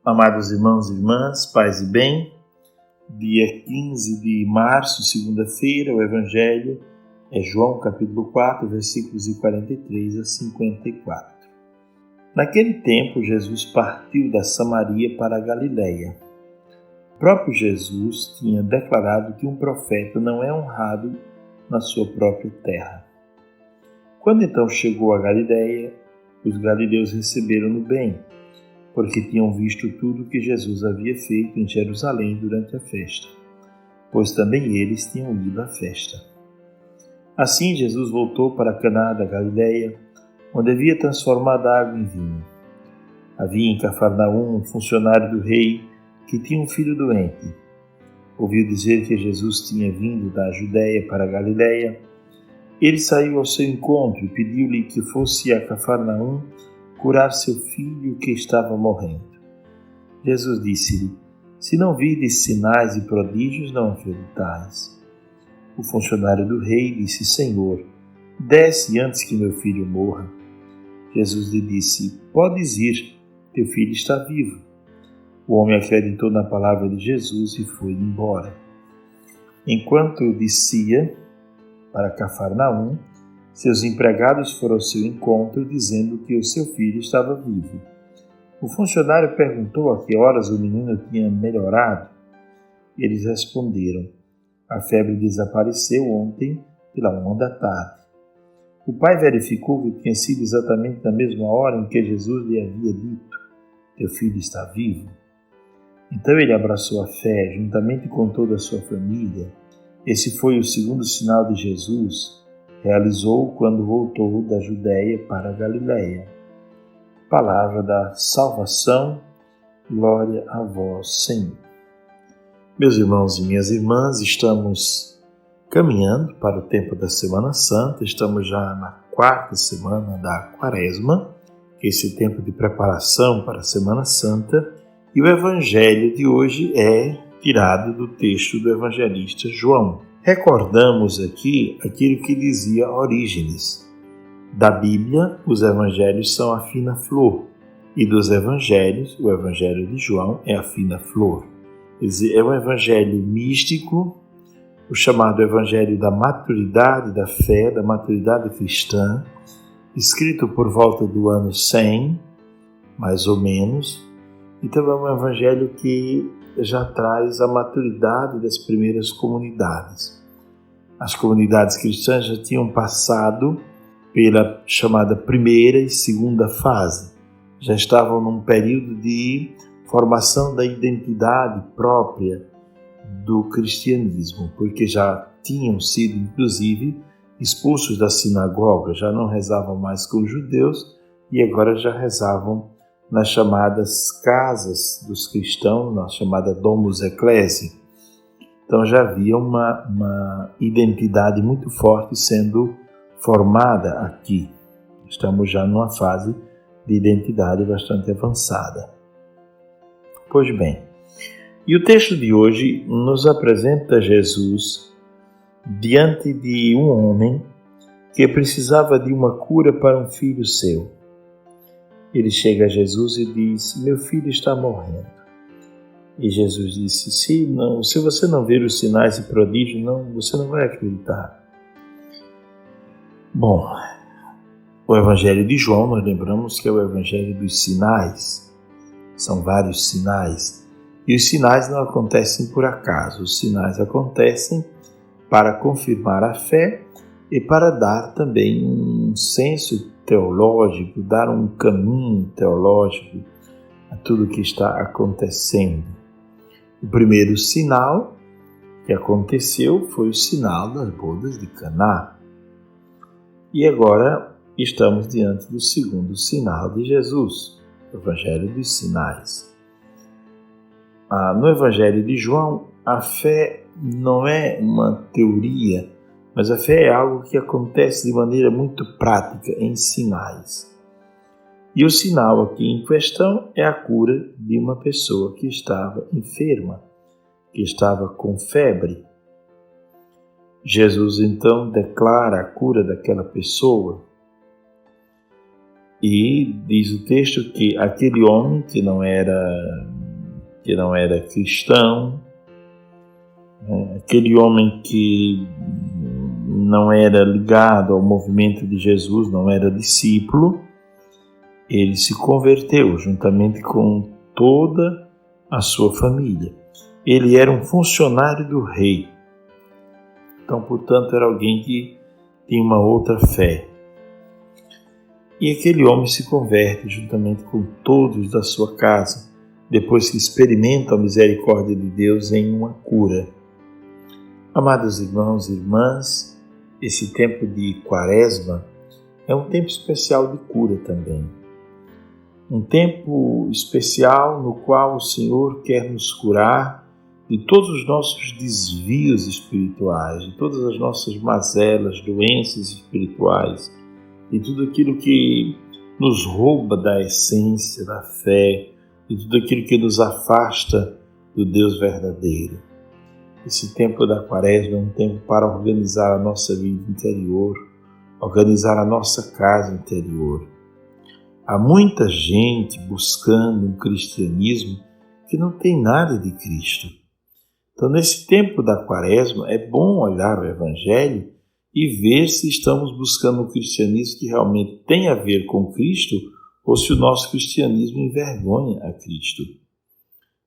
Amados irmãos e irmãs, paz e bem, dia 15 de março, segunda-feira, o Evangelho é João capítulo 4, versículos de 43 a 54. Naquele tempo, Jesus partiu da Samaria para a Galiléia. O próprio Jesus tinha declarado que um profeta não é honrado na sua própria terra. Quando então chegou a Galiléia, os galileus receberam-no bem, porque tinham visto tudo o que Jesus havia feito em Jerusalém durante a festa, pois também eles tinham ido à festa. Assim Jesus voltou para Caná da Galiléia, onde havia transformado a água em vinho. Havia em Cafarnaum um funcionário do rei que tinha um filho doente. Ouviu dizer que Jesus tinha vindo da Judéia para a Galiléia. Ele saiu ao seu encontro e pediu-lhe que fosse a Cafarnaum curar seu filho que estava morrendo. Jesus disse-lhe: Se não virdes sinais e prodígios, não acreditais. O funcionário do rei disse: Senhor, desce antes que meu filho morra. Jesus lhe disse: Podes ir, teu filho está vivo. O homem acreditou na palavra de Jesus e foi embora. Enquanto descia para Cafarnaum, seus empregados foram ao seu encontro, dizendo que o seu filho estava vivo. O funcionário perguntou a que horas o menino tinha melhorado. Eles responderam: A febre desapareceu ontem pela 1 da tarde. O pai verificou que tinha sido exatamente na mesma hora em que Jesus lhe havia dito: Teu filho está vivo. Então ele abraçou a fé, juntamente com toda a sua família. Esse foi o segundo sinal de Jesus. Realizou quando voltou da Judéia para a Galiléia. Palavra da salvação, glória a vós, Senhor. Meus irmãos e minhas irmãs, estamos caminhando para o tempo da Semana Santa, estamos já na 4ª semana da Quaresma, que é esse tempo de preparação para a Semana Santa, e o Evangelho de hoje é tirado do texto do evangelista João. Recordamos aqui aquilo que dizia Orígenes. Da Bíblia, os evangelhos são a fina flor, e dos evangelhos, o evangelho de João é a fina flor. Quer dizer, é um evangelho místico, o chamado evangelho da maturidade da fé, da maturidade cristã, escrito por volta do ano 100, mais ou menos. Então é um evangelho que já traz a maturidade das primeiras comunidades. As comunidades cristãs já tinham passado pela chamada primeira e segunda fase. Já estavam num período de formação da identidade própria do cristianismo, porque já tinham sido, inclusive, expulsos da sinagoga, já não rezavam mais com os judeus e agora já rezavam nas chamadas casas dos cristãos, na chamada Domus Ecclesiae. Então já havia uma identidade muito forte sendo formada aqui. Estamos já numa fase de identidade bastante avançada. Pois bem, e o texto de hoje nos apresenta Jesus diante de um homem que precisava de uma cura para um filho seu. Ele chega a Jesus e diz: Meu filho está morrendo. E Jesus disse: Se você não ver os sinais e prodígios, você não vai acreditar. Bom, o Evangelho de João, nós lembramos que é o Evangelho dos sinais. São vários sinais. E os sinais não acontecem por acaso. Os sinais acontecem para confirmar a fé e para dar também um senso teológico, dar um caminho teológico a tudo o que está acontecendo. O primeiro sinal que aconteceu foi o sinal das bodas de Caná. E agora estamos diante do segundo sinal de Jesus, o Evangelho dos Sinais. No Evangelho de João, a fé não é uma teoria, mas a fé é algo que acontece de maneira muito prática, em sinais. E o sinal aqui em questão é a cura de uma pessoa que estava enferma, que estava com febre. Jesus então declara a cura daquela pessoa e diz o texto que aquele homem que não era que não era cristão, aquele homem que não era ligado ao movimento de Jesus, não era discípulo, ele se converteu juntamente com toda a sua família. Ele era um funcionário do rei. Então, portanto, era alguém que tinha uma outra fé. E aquele homem se converte juntamente com todos da sua casa, depois que experimenta a misericórdia de Deus em uma cura. Amados irmãos e irmãs, esse tempo de Quaresma é um tempo especial de cura também. Um tempo especial no qual o Senhor quer nos curar de todos os nossos desvios espirituais, de todas as nossas mazelas, doenças espirituais, de tudo aquilo que nos rouba da essência, da fé, de tudo aquilo que nos afasta do Deus verdadeiro. Esse tempo da Quaresma é um tempo para organizar a nossa vida interior, organizar a nossa casa interior. Há muita gente buscando um cristianismo que não tem nada de Cristo. Então, nesse tempo da Quaresma, é bom olhar o Evangelho e ver se estamos buscando um cristianismo que realmente tem a ver com Cristo ou se o nosso cristianismo envergonha a Cristo.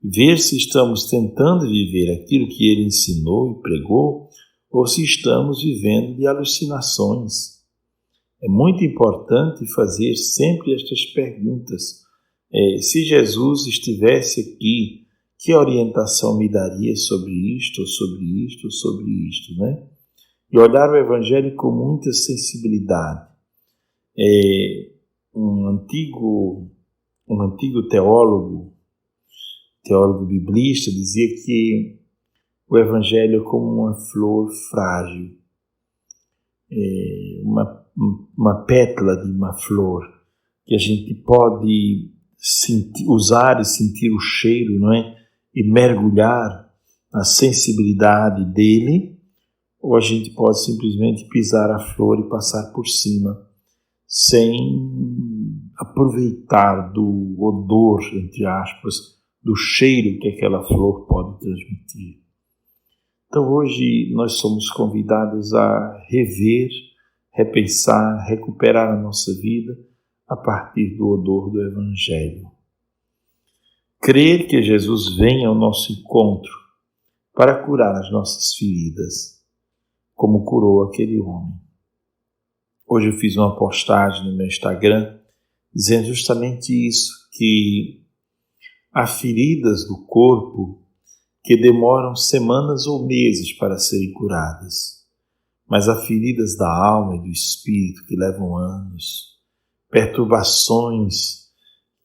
Ver se estamos tentando viver aquilo que ele ensinou e pregou ou se estamos vivendo de alucinações. É muito importante fazer sempre estas perguntas. Se Jesus estivesse aqui, que orientação me daria sobre isto, ou sobre isto, ou sobre isto, né? E olhar o Evangelho com muita sensibilidade. Um antigo teólogo biblista, dizia que o Evangelho é como uma flor frágil, uma pétala de uma flor, que a gente pode usar e sentir o cheiro, não é? E mergulhar na sensibilidade dele, ou a gente pode simplesmente pisar a flor e passar por cima, sem aproveitar do odor, entre aspas, do cheiro que aquela flor pode transmitir. Então hoje nós somos convidados a rever, repensar, recuperar a nossa vida a partir do odor do Evangelho. Crer que Jesus vem ao nosso encontro para curar as nossas feridas, como curou aquele homem. Hoje eu fiz uma postagem no meu Instagram dizendo justamente isso, que há feridas do corpo que demoram semanas ou meses para serem curadas, mas há feridas da alma e do espírito que levam anos, perturbações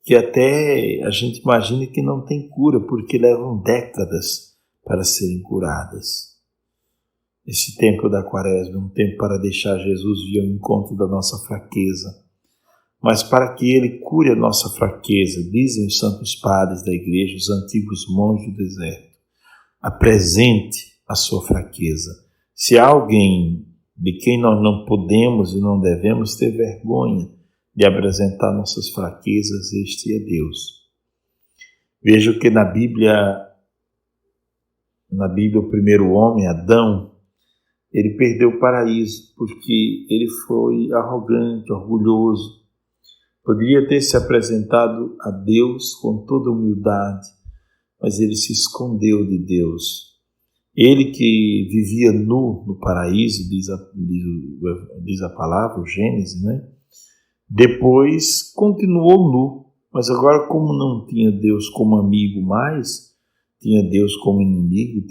que até a gente imagina que não tem cura, porque levam décadas para serem curadas. Esse tempo da Quaresma é um tempo para deixar Jesus vir ao encontro da nossa fraqueza, mas para que Ele cure a nossa fraqueza, dizem os santos padres da igreja, os antigos monges do deserto, apresente a sua fraqueza. Se há alguém de quem nós não podemos e não devemos ter vergonha de apresentar nossas fraquezas, este é Deus. Vejo que na Bíblia o primeiro homem, Adão, ele perdeu o paraíso porque ele foi arrogante, orgulhoso. Poderia ter se apresentado a Deus com toda humildade, mas ele se escondeu de Deus. Ele que vivia nu no paraíso, diz a palavra, o Gênesis, né? Depois continuou nu, mas agora, como não tinha Deus como amigo mais, tinha Deus como inimigo,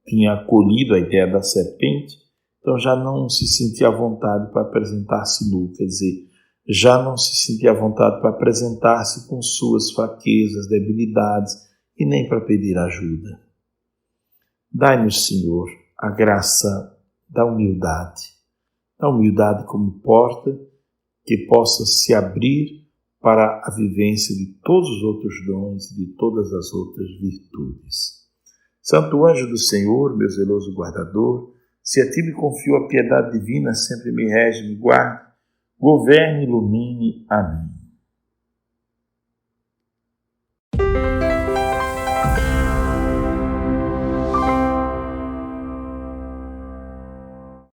tinha acolhido a ideia da serpente, então já não se sentia à vontade para apresentar-se nu, quer dizer, já não se sentia à vontade para apresentar-se com suas fraquezas, debilidades e nem para pedir ajuda. Dai-nos, Senhor, a graça da humildade como porta que possa se abrir para a vivência de todos os outros dons e de todas as outras virtudes. Santo anjo do Senhor, meu zeloso guardador, se a ti me confio a piedade divina, sempre me rege, me guarde, governe e ilumine. Amém.